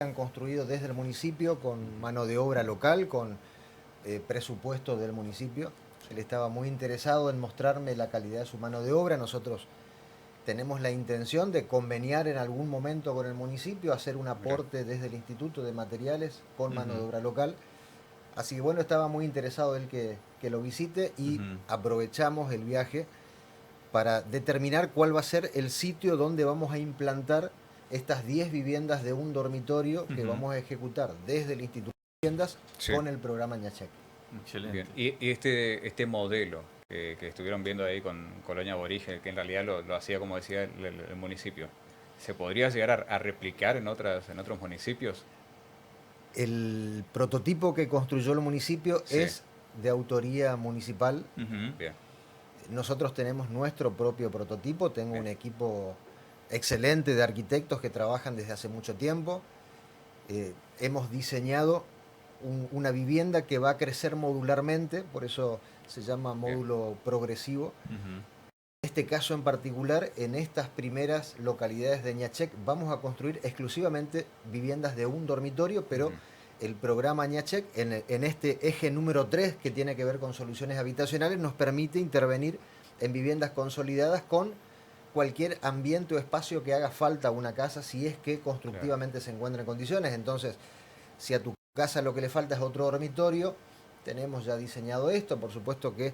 han construido desde el municipio con mano de obra local, con presupuesto del municipio. Él estaba muy interesado en mostrarme la calidad de su mano de obra. Nosotros tenemos la intención de conveniar en algún momento con el municipio, hacer un Mirá. aporte desde el Instituto de Materiales con mano de Ujú, obra local. Así que bueno, estaba muy interesado él que lo visite y ujú. aprovechamos el viaje para determinar cuál va a ser el sitio donde vamos a implantar estas 10 viviendas de un dormitorio que Ujú. vamos a ejecutar desde el Instituto de Viviendas Sí, con el programa Ñachec. bien. Excelente. Y este modelo que estuvieron viendo ahí con Colonia Aborigen, que en realidad lo hacía, como decía el municipio, ¿se podría llegar a replicar en otros municipios? El prototipo que construyó el municipio Sí. es de autoría municipal. Ujú, bien, Nosotros tenemos nuestro propio prototipo, tengo bien. un equipo excelente de arquitectos que trabajan desde hace mucho tiempo. Hemos diseñado una vivienda que va a crecer modularmente, por eso se llama Bien. módulo progresivo. Ujú, En este caso en particular, en estas primeras localidades de Ñachec, vamos a construir exclusivamente viviendas de un dormitorio, pero ujú. el programa Ñachec, en este eje número 3 que tiene que ver con soluciones habitacionales, nos permite intervenir en viviendas consolidadas con cualquier ambiente o espacio que haga falta a una casa si es que Claro. constructivamente se encuentra en condiciones. Entonces, si a tu casa lo que le falta es otro dormitorio, tenemos ya diseñado esto. Por supuesto que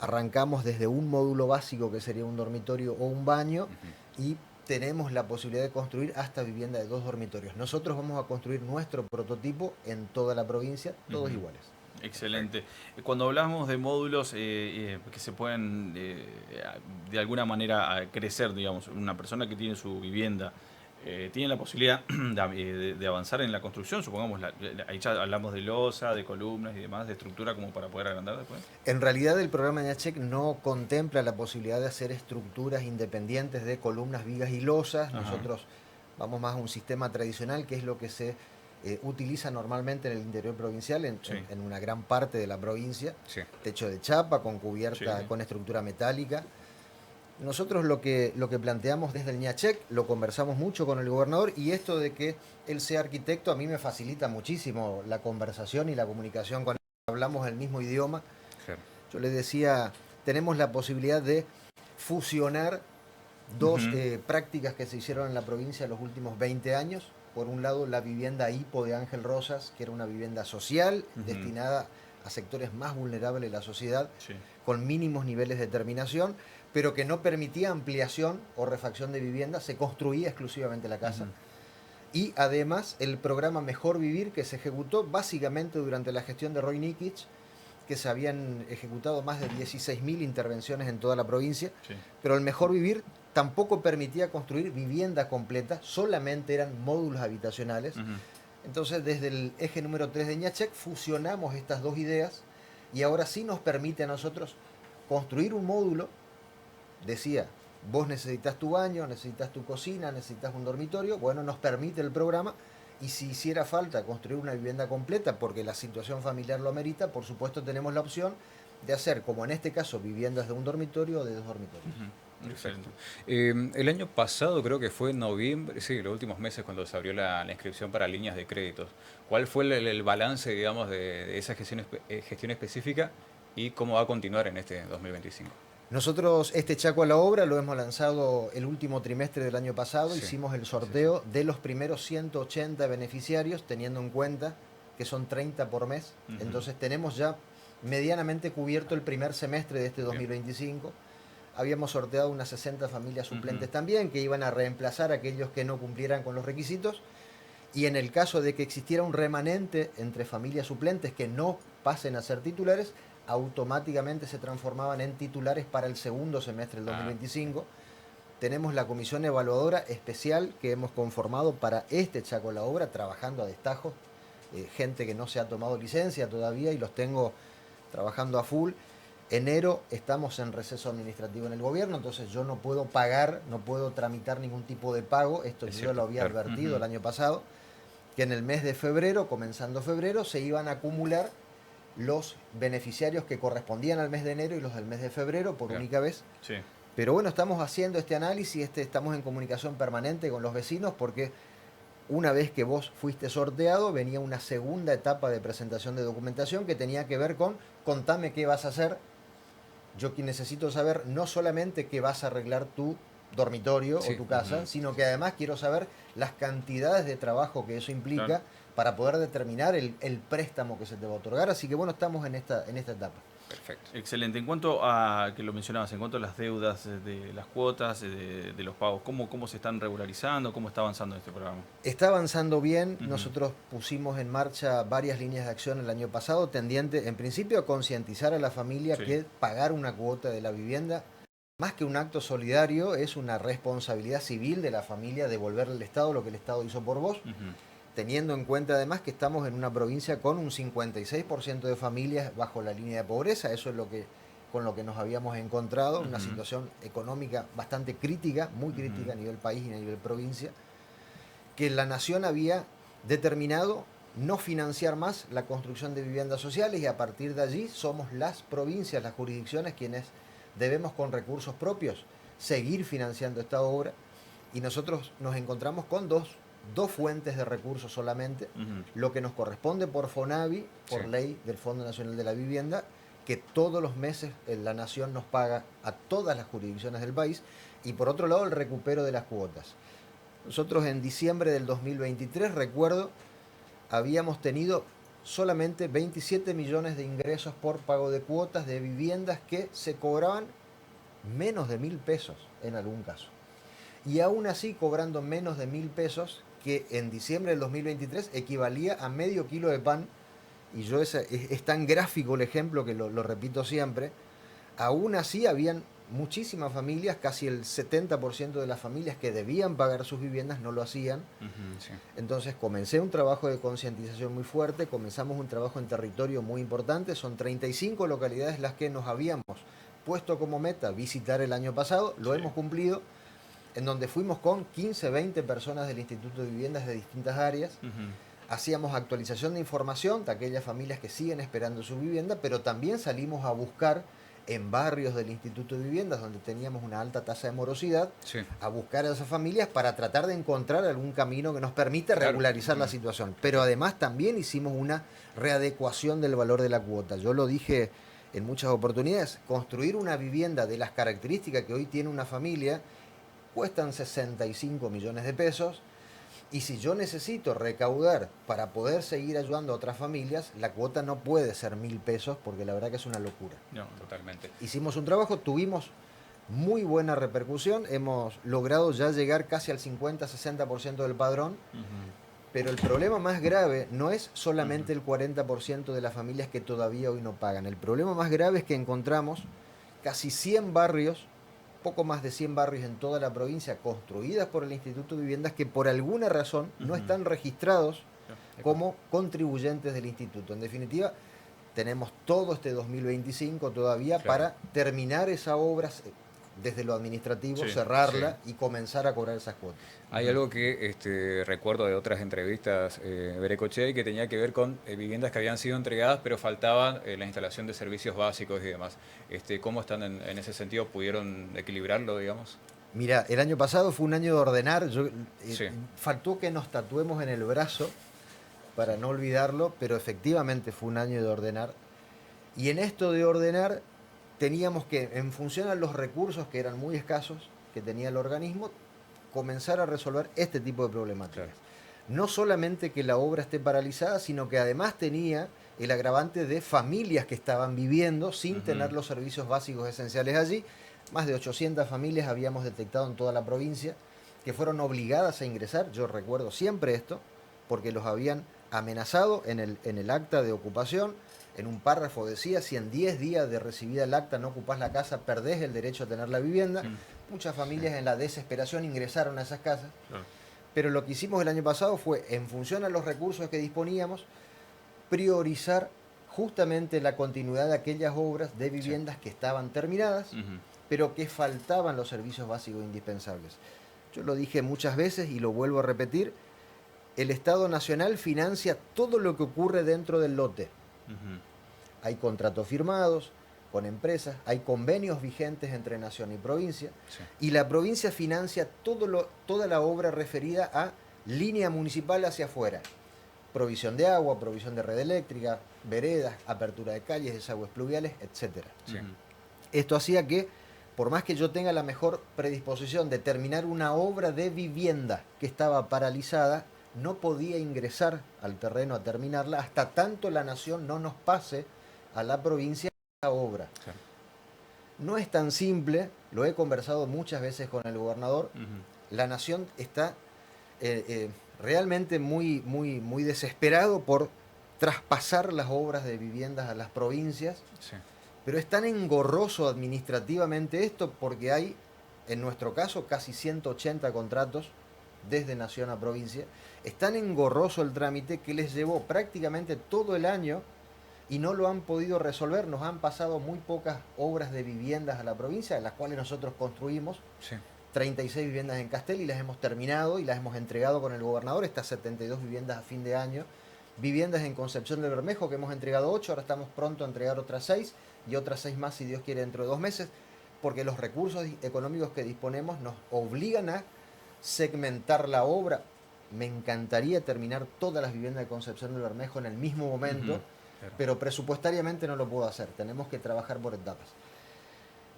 arrancamos desde un módulo básico que sería un dormitorio o un baño Ujú, y tenemos la posibilidad de construir hasta vivienda de 2 dormitorios. Nosotros vamos a construir nuestro prototipo en toda la provincia, todos ujú. iguales. Excelente. Cuando hablamos de módulos que se pueden de alguna manera crecer, digamos, una persona que tiene su vivienda tiene la posibilidad de avanzar en la construcción, supongamos, ahí ya hablamos de losa, de columnas y demás, de estructura como para poder agrandar después. En realidad el programa Ñachec no contempla la posibilidad de hacer estructuras independientes de columnas, vigas y losas. Ajá. Nosotros vamos más a un sistema tradicional, que es lo que se utiliza normalmente en el interior provincial, Sí, en una gran parte de la provincia. sí, Techo de chapa, con Sí, cubierta, sí. con estructura metálica. Nosotros lo que planteamos desde el Ñachec, lo conversamos mucho con el gobernador, y esto de que él sea arquitecto a mí me facilita muchísimo la conversación y la comunicación con él. Hablamos el mismo idioma. claro. Yo les decía, tenemos la posibilidad de fusionar dos Ujú. prácticas que se hicieron en la provincia en los últimos 20 años. Por un lado, la vivienda HIPO de Ángel Rosas, que era una vivienda social Ujú, destinada a sectores más vulnerables de la sociedad, Sí. con mínimos niveles de terminación, pero que no permitía ampliación o refacción de vivienda, se construía exclusivamente la casa. ujú. Y además el programa Mejor Vivir, que se ejecutó básicamente durante la gestión de Roy Nikich, que se habían ejecutado más de 16.000 intervenciones en toda la provincia, Sí. pero el Mejor Vivir tampoco permitía construir vivienda completa, solamente eran módulos habitacionales. Ujú. Entonces, desde el eje número 3 de Ñachec, fusionamos estas dos ideas y ahora sí nos permite a nosotros construir un módulo. Decía, vos necesitas tu baño, necesitas tu cocina, necesitas un dormitorio. Bueno, nos permite el programa, y si hiciera falta construir una vivienda completa porque la situación familiar lo amerita, por supuesto tenemos la opción de hacer, como en este caso, viviendas de un dormitorio o de 2 dormitorios. Ujú. Perfecto. Excelente. El año pasado, creo que fue en noviembre, sí, los últimos meses cuando se abrió la inscripción para líneas de créditos. ¿Cuál fue el balance, digamos, de esa gestión específica y cómo va a continuar en este 2025? Nosotros este Chaco a la Obra lo hemos lanzado el último trimestre del año pasado. Sí, Hicimos el sí, sí. sorteo de los primeros 180 beneficiarios, teniendo en cuenta que son 30 por mes. Ujú. Entonces tenemos ya medianamente cubierto el primer semestre de este Bien. 2025. Habíamos sorteado unas 60 familias Ujú. suplentes también, que iban a reemplazar a aquellos que no cumplieran con los requisitos. Y en el caso de que existiera un remanente entre familias suplentes que no pasen a ser titulares, automáticamente se transformaban en titulares para el segundo semestre del Ah, bien. 2025. Tenemos la comisión evaluadora especial que hemos conformado para este Chaco la Obra, trabajando a destajo. Gente que no se ha tomado licencia todavía y los tengo trabajando a full. Enero estamos en receso administrativo en el gobierno, entonces yo no puedo pagar, no puedo tramitar ningún tipo de pago. Esto Es yo ya lo cierto, había claro. advertido Ujú. el año pasado, que en el mes de febrero, comenzando febrero, se iban a acumular los beneficiarios que correspondían al mes de enero y los del mes de febrero por Claro. única vez. Sí. Pero bueno, estamos haciendo este análisis, estamos en comunicación permanente con los vecinos, porque Una vez que vos fuiste sorteado, venía una segunda etapa de presentación de documentación que tenía que ver con contame qué vas a hacer. Yo que necesito saber no solamente que vas a arreglar tu dormitorio Sí. o tu casa, sino que además quiero saber las cantidades de trabajo que eso implica, Claro. para poder determinar el préstamo que se te va a otorgar. Así que bueno, estamos en esta etapa. Perfecto. Excelente. En cuanto a, que lo mencionabas, en cuanto a las deudas de las cuotas, de los pagos, ¿cómo se están regularizando? ¿Cómo está avanzando este programa? Está avanzando bien. Ujú. Nosotros pusimos en marcha varias líneas de acción el año pasado, tendiente en principio a concientizar a la familia Sí. que pagar una cuota de la vivienda, más que un acto solidario, es una responsabilidad civil de la familia devolverle al Estado lo que el Estado hizo por vos, Ujú. teniendo en cuenta además que estamos en una provincia con un 56% de familias bajo la línea de pobreza. Eso es con lo que nos habíamos encontrado, una Ujú. situación económica bastante crítica, muy crítica Ujú. a nivel país y a nivel provincia, que la nación había determinado no financiar más la construcción de viviendas sociales, y a partir de allí somos las provincias, las jurisdicciones, quienes debemos con recursos propios seguir financiando esta obra, y nosotros nos encontramos con dos fuentes de recursos solamente, Ujú. lo que nos corresponde por FONAVI, por Sí. ley del Fondo Nacional de la Vivienda, que todos los meses la nación nos paga a todas las jurisdicciones del país, y por otro lado el recupero de las cuotas. Nosotros en diciembre del 2023, recuerdo, habíamos tenido solamente 27 millones de ingresos por pago de cuotas de viviendas que se cobraban menos de 1.000 pesos en algún caso. Y aún así, cobrando menos de 1.000 pesos, que en diciembre del 2023 equivalía a medio kilo de pan, y yo es tan gráfico el ejemplo que lo repito siempre, aún así habían muchísimas familias, casi el 70% de las familias que debían pagar sus viviendas no lo hacían. Ujú. Sí. Entonces comencé un trabajo de concientización muy fuerte, comenzamos un trabajo en territorio muy importante, son 35 localidades las que nos habíamos puesto como meta visitar el año pasado, lo Sí. hemos cumplido, en donde fuimos con 15, 20 personas del Instituto de Viviendas de distintas áreas. Ujú. Hacíamos actualización de información de aquellas familias que siguen esperando su vivienda, pero también salimos a buscar en barrios del Instituto de Viviendas, donde teníamos una alta tasa de morosidad, Sí. a buscar a esas familias para tratar de encontrar algún camino que nos permita Claro. regularizar la situación. Pero además también hicimos una readecuación del valor de la cuota. Yo lo dije en muchas oportunidades, construir una vivienda de las características que hoy tiene una familia cuestan 65 millones de pesos. Y si yo necesito recaudar para poder seguir ayudando a otras familias, la cuota no puede ser 1.000 pesos, porque la verdad que es una locura. No, Totalmente. Hicimos un trabajo, tuvimos muy buena repercusión, hemos logrado ya llegar casi al 50-60% del padrón, Ujú. pero el problema más grave no es solamente el 40% de las familias que todavía hoy no pagan. El problema más grave es que encontramos casi 100 barrios, poco más de 100 barrios en toda la provincia, construidas por el Instituto de Viviendas, que por alguna razón no Ujú. están registrados Claro. como contribuyentes del instituto. En definitiva, tenemos todo este 2025 todavía Claro. para terminar esa obra desde lo administrativo, Sí, cerrarla y comenzar a cobrar esas cuotas. Hay algo que recuerdo de otras entrevistas, Berecoche, que tenía que ver con viviendas que habían sido entregadas, pero faltaba la instalación de servicios básicos y demás. ¿Cómo están en ese sentido? ¿Pudieron equilibrarlo, digamos? Mira, el año pasado fue un año de ordenar. Sí. Faltó que nos tatuemos en el brazo para no olvidarlo, pero efectivamente fue un año de ordenar. Y en esto de ordenar teníamos que, en función a los recursos que eran muy escasos que tenía el organismo, comenzar a resolver este tipo de problemáticas. Claro. No solamente que la obra esté paralizada, sino que además tenía el agravante de familias que estaban viviendo sin Ujú. tener los servicios básicos esenciales allí. Más de 800 familias habíamos detectado en toda la provincia que fueron obligadas a ingresar. Yo recuerdo siempre esto, porque los habían amenazado en el acta de ocupación. En un párrafo decía, si en 10 días de recibida el acta no ocupás la casa, perdés el derecho a tener la vivienda. Muchas familias en la desesperación ingresaron a esas casas. Claro. Pero lo que hicimos el año pasado fue, en función a los recursos que disponíamos, priorizar justamente la continuidad de aquellas obras de viviendas que estaban terminadas, Ujú. pero que faltaban los servicios básicos indispensables. Yo lo dije muchas veces y lo vuelvo a repetir, el Estado Nacional financia todo lo que ocurre dentro del lote. Ujú. Hay contratos firmados con empresas, hay convenios vigentes entre nación y provincia, Sí. y la provincia financia toda la obra referida a línea municipal hacia afuera, provisión de agua, provisión de red eléctrica, veredas, apertura de calles, desagües pluviales, etc. Sí. Esto hacía que, por más que yo tenga la mejor predisposición de terminar una obra de vivienda que estaba paralizada, no podía ingresar al terreno a terminarla hasta tanto la nación no nos pase a la provincia la obra. Claro. No es tan simple, lo he conversado muchas veces con el gobernador. La nación está realmente muy desesperado por traspasar las obras de viviendas a las provincias, Sí. pero es tan engorroso administrativamente esto porque hay, en nuestro caso, casi 180 contratos desde nación a provincia. Es tan engorroso el trámite que les llevó prácticamente todo el año y no lo han podido resolver. Nos han pasado muy pocas obras de viviendas a la provincia, de las cuales nosotros construimos. Sí. 36 viviendas en Castel y las hemos terminado y las hemos entregado con el gobernador, estas 72 viviendas a fin de año. Viviendas en Concepción del Bermejo que hemos entregado 8, ahora estamos pronto a entregar otras 6 y otras 6 más si Dios quiere dentro de 2 meses, porque los recursos económicos que disponemos nos obligan a segmentar la obra. Me encantaría terminar todas las viviendas de Concepción del Bermejo en el mismo momento, Claro. pero presupuestariamente no lo puedo hacer, tenemos que trabajar por etapas.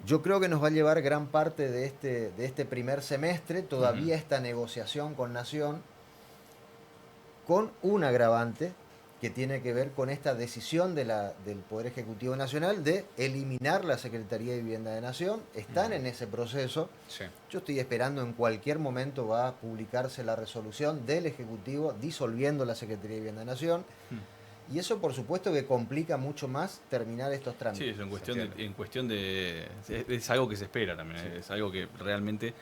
Yo creo que nos va a llevar gran parte de este primer semestre, todavía esta negociación con Nación, con un agravante que tiene que ver con esta decisión del Poder Ejecutivo Nacional de eliminar la Secretaría de Vivienda de Nación. Están en ese proceso. Sí. Yo estoy esperando, en cualquier momento va a publicarse la resolución del Ejecutivo disolviendo la Secretaría de Vivienda de Nación. Y eso, por supuesto, que complica mucho más terminar estos trámites. Sí, eso en cuestión de es algo que se espera también, Sí. es algo que realmente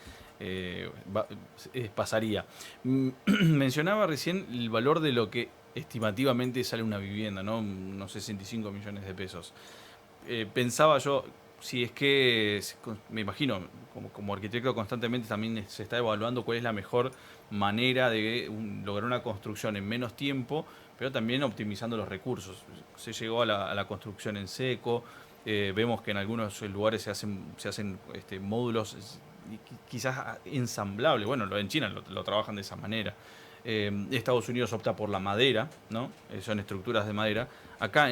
pasaría. Mencionaba recién el valor de lo que estimativamente sale una vivienda, ¿no? Unos 65 millones de pesos. Pensaba yo, si es que, me imagino, como arquitecto constantemente también se está evaluando cuál es la mejor manera de lograr una construcción en menos tiempo, pero también optimizando los recursos. Se llegó a la construcción en seco, vemos que en algunos lugares se hacen módulos quizás ensamblables. Bueno, en China lo trabajan de esa manera. Estados Unidos opta por la madera, ¿no? Son estructuras de madera. Acá,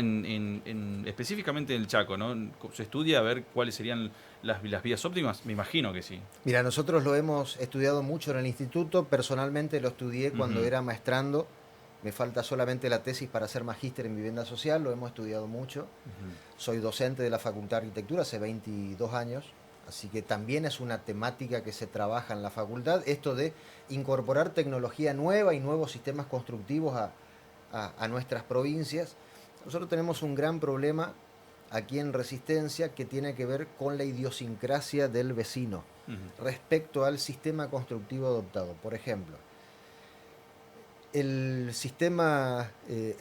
específicamente en el Chaco, ¿no? Se estudia a ver cuáles serían las vías óptimas. Me imagino que sí. Mira, nosotros lo hemos estudiado mucho en el instituto. Personalmente lo estudié cuando era maestrando. Me falta solamente la tesis para ser magíster en vivienda social. Lo hemos estudiado mucho. Soy docente de la Facultad de Arquitectura hace 22 años. Así que también es una temática que se trabaja en la facultad. Esto de incorporar tecnología nueva y nuevos sistemas constructivos a nuestras provincias. Nosotros tenemos un gran problema aquí en Resistencia que tiene que ver con la idiosincrasia del vecino respecto al sistema constructivo adoptado. Por ejemplo, el sistema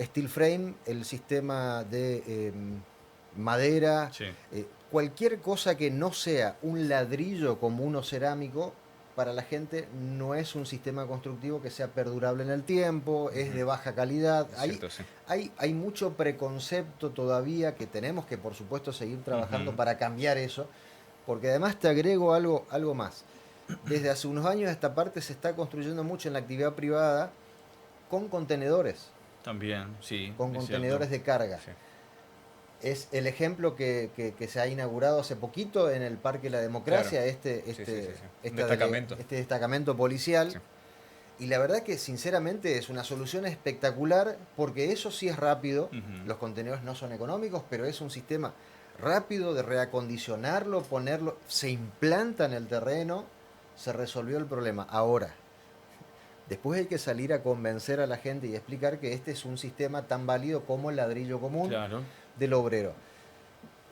steel frame, el sistema de madera, Sí. Cualquier cosa que no sea un ladrillo común o cerámico, para la gente no es un sistema constructivo que sea perdurable en el tiempo, es de baja calidad. Cierto, sí. Hay mucho preconcepto todavía que tenemos que, por supuesto, seguir trabajando para cambiar eso, porque además te agrego algo más. Desde hace unos años esta parte se está construyendo mucho en la actividad privada con contenedores, También, sí. con es contenedores cierto. de carga. Sí. Es el ejemplo que se ha inaugurado hace poquito en el Parque La Democracia, Claro. este Un destacamento. este destacamento policial. Sí. Y la verdad que sinceramente es una solución espectacular porque eso sí es rápido. Los contenedores no son económicos, pero es un sistema rápido de reacondicionarlo, ponerlo, se implanta en el terreno, se resolvió el problema. Ahora, después hay que salir a convencer a la gente y explicar que este es un sistema tan válido como el ladrillo común Claro. del obrero.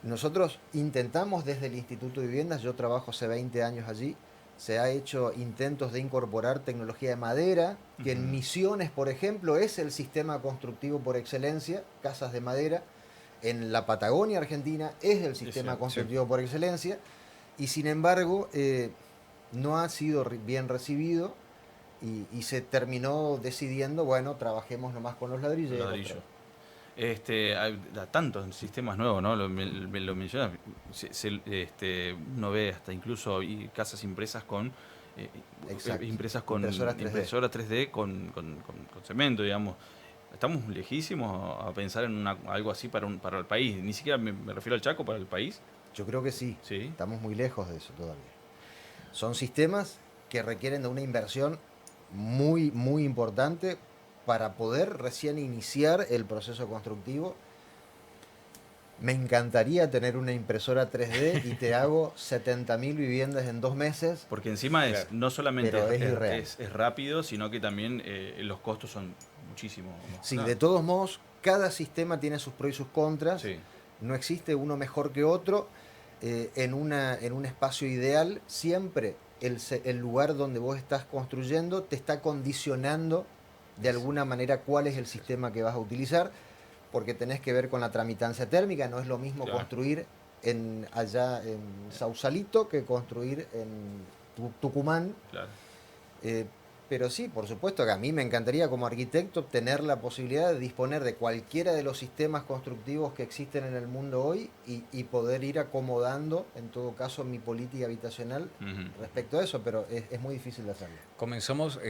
Nosotros intentamos desde el Instituto de Viviendas, yo trabajo hace 20 años allí, se ha hecho intentos de incorporar tecnología de madera, que en Misiones, por ejemplo, es el sistema constructivo por excelencia, casas de madera. En la Patagonia Argentina es el sistema cierto, constructivo por excelencia, y sin embargo no ha sido bien recibido y se terminó decidiendo, bueno, trabajemos nomás con los ladrillos. Ladrillo. Hay tantos sistemas nuevos, ¿no? Lo mencionas. Uno ve hasta incluso casas impresas con Exacto. impresas con Impresoras 3D. impresoras 3D con cemento, digamos. Estamos lejísimos a pensar en algo así para el país. Ni siquiera me refiero al Chaco, para el país. Yo creo que sí. Sí. Estamos muy lejos de eso todavía. Son sistemas que requieren de una inversión muy, muy importante para poder recién iniciar el proceso constructivo. Me encantaría tener una impresora 3D y te hago 70.000 viviendas en 2 meses. Porque encima Claro. no solamente Pero es irreal. es rápido, sino que también los costos son muchísimo más Sí, de baratos. todos modos, cada sistema tiene sus pros y sus contras. Sí, No existe uno mejor que otro. En un espacio ideal, siempre el lugar donde vos estás construyendo te está condicionando de alguna manera cuál es el sistema que vas a utilizar, porque tenés que ver con la tramitancia térmica. No es lo mismo Claro. construir allá en Sausalito que construir en Tucumán. claro. Pero sí, por supuesto que a mí me encantaría como arquitecto tener la posibilidad de disponer de cualquiera de los sistemas constructivos que existen en el mundo hoy y poder ir acomodando, en todo caso, mi política habitacional Ujú. respecto a eso, pero es muy difícil de hacerlo. Comenzamos,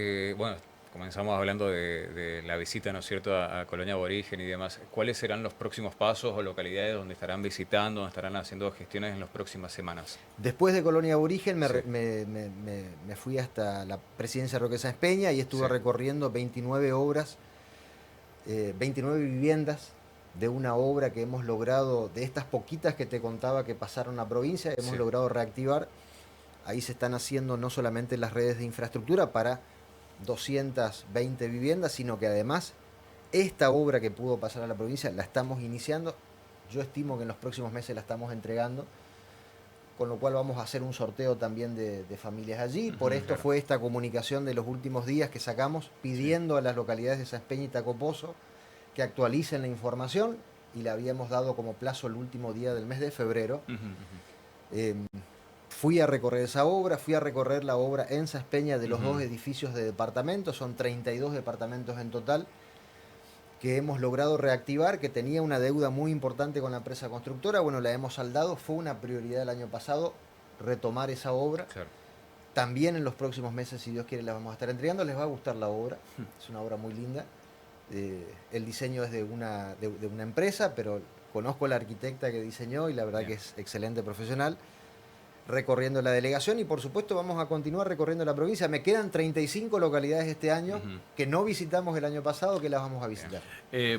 comenzamos hablando de la visita, ¿no es cierto?, a Colonia Aborigen y demás. ¿Cuáles serán los próximos pasos o localidades donde estarán visitando, donde estarán haciendo gestiones en las próximas semanas? Después de Colonia Aborigen Sí. me fui hasta la presidencia Roque Sáenz Peña y estuve Sí. recorriendo 29 obras, 29 viviendas de una obra que hemos logrado, de estas poquitas que te contaba que pasaron a provincia, hemos Sí. logrado reactivar. Ahí se están haciendo no solamente las redes de infraestructura para 220 viviendas, sino que además esta obra que pudo pasar a la provincia la estamos iniciando. Yo estimo que en los próximos meses la estamos entregando, con lo cual vamos a hacer un sorteo también de familias allí. Por Ujú, esto claro. fue esta comunicación de los últimos días que sacamos pidiendo a las localidades de Sáenz Peña y Tacopozo que actualicen la información, y la habíamos dado como plazo el último día del mes de febrero. Ujú, ujú. Eh, Fui a recorrer esa obra, fui a recorrer la obra en Sáenz Peña de los Ujú. 2 edificios de departamentos, son 32 departamentos en total, que hemos logrado reactivar, que tenía una deuda muy importante con la empresa constructora. Bueno, la hemos saldado, fue una prioridad el año pasado retomar esa obra. Claro. También en los próximos meses, si Dios quiere, la vamos a estar entregando. Les va a gustar la obra, es una obra muy linda. El diseño es de una empresa, pero conozco a la arquitecta que diseñó y la verdad Bien. que es excelente profesional. Recorriendo la delegación y por supuesto vamos a continuar recorriendo la provincia. Me quedan 35 localidades este año Ujú. que no visitamos el año pasado, que las vamos a visitar.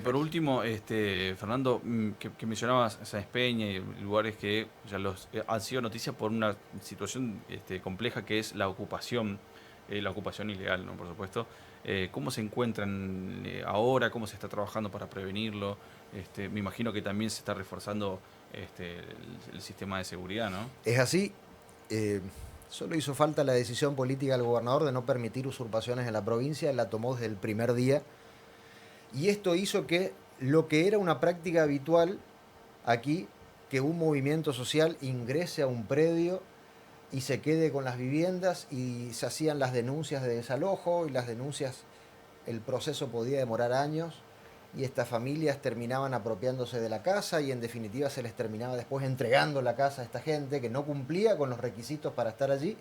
Por último, Fernando, que mencionabas Sáenz Peña y lugares que ya han sido noticia por una situación compleja que es la ocupación ilegal, ¿no? Por supuesto. ¿Cómo se encuentran ahora? ¿Cómo se está trabajando para prevenirlo? Me imagino que también se está reforzando el sistema de seguridad, ¿no? Es así, solo hizo falta la decisión política del gobernador de no permitir usurpaciones en la provincia, la tomó desde el primer día, y esto hizo que lo que era una práctica habitual aquí, que un movimiento social ingrese a un predio y se quede con las viviendas, y se hacían las denuncias de desalojo, y las denuncias, el proceso podía demorar años, y estas familias terminaban apropiándose de la casa y en definitiva se les terminaba después entregando la casa a esta gente que no cumplía con los requisitos para estar allí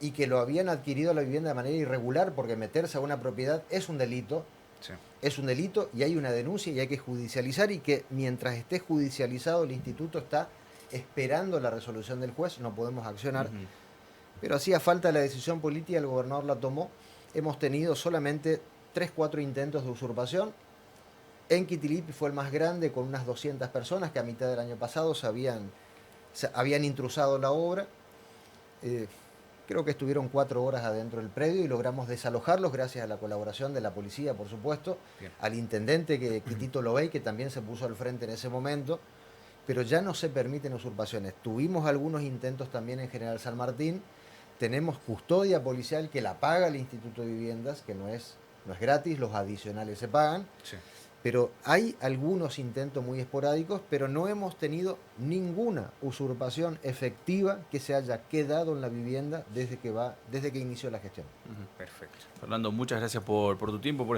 y que lo habían adquirido la vivienda de manera irregular, porque meterse a una propiedad es un delito. Sí. Es un delito y hay una denuncia y hay que judicializar, y que mientras esté judicializado el instituto está esperando la resolución del juez, no podemos accionar. Ujú. Pero hacía falta la decisión política, el gobernador la tomó. Hemos tenido solamente 3-4 intentos de usurpación. En Quitilipi fue el más grande, con unas 200 personas que a mitad del año pasado se habían intrusado la obra. Creo que estuvieron 4 horas adentro del predio y logramos desalojarlos gracias a la colaboración de la policía, por supuesto, Bien. al intendente Quitito Lobey, que también se puso al frente en ese momento. Pero ya no se permiten usurpaciones. Tuvimos algunos intentos también en General San Martín. Tenemos custodia policial que la paga el Instituto de Viviendas, que no es gratis, los adicionales se pagan. Sí. Pero hay algunos intentos muy esporádicos, pero no hemos tenido ninguna usurpación efectiva que se haya quedado en la vivienda desde que inició la gestión. Ujú. Perfecto. Fernando, muchas gracias por tu tiempo, por